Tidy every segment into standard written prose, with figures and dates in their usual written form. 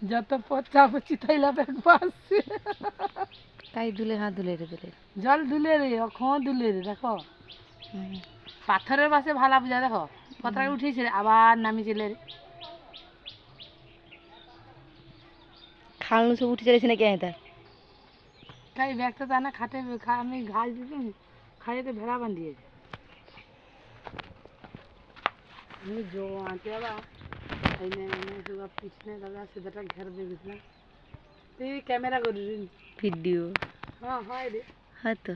যত পচা পচি থাইলা ফেকবো আসছে তাই দুলে হাত দুলে রে দুলে জল দুলে রে অখন দুলে রে দেখো পাথরের পাশে ভালা পূজা দেখো কতটা উঠেছিল আবার নামিয়েছিল রে খালনু সব উঠে চলেছে নাকি তার তাই ব্যাগটা তা না খাটে আমি ঘাস দিতে খাইতে ভেড়া বান্ধিয়েছে আমি জো আঁটে আবার পিছনে দাদা সেটা ঘের দিয়ে দিয়েছিলাম তুই ক্যামেরা করিস ভিডিও হ্যাঁ হয় রে হয়তো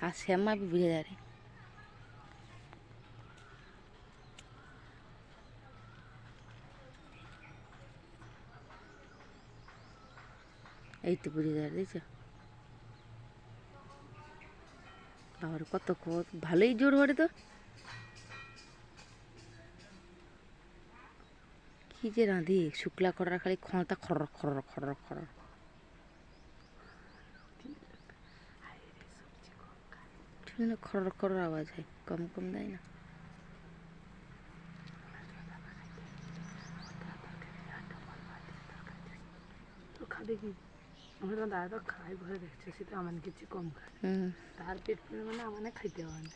আর শ্যামা বুঝে যায় রে এই তো বুঝে যায় দেখছো বাবার কত ভালোই জোর হরে তো কি যে রাঁধি শুক্লা করার খালি খড়টা খর খর খর খর খর খর আওয়াজ হয় কম কম দেয় না তো খাবে কি আমার তো দাদা তো খাই ভরে দেখছে সেটা আমার কিছু কম খায় তার পেট পরিমাণে আমার খাইতে হয় না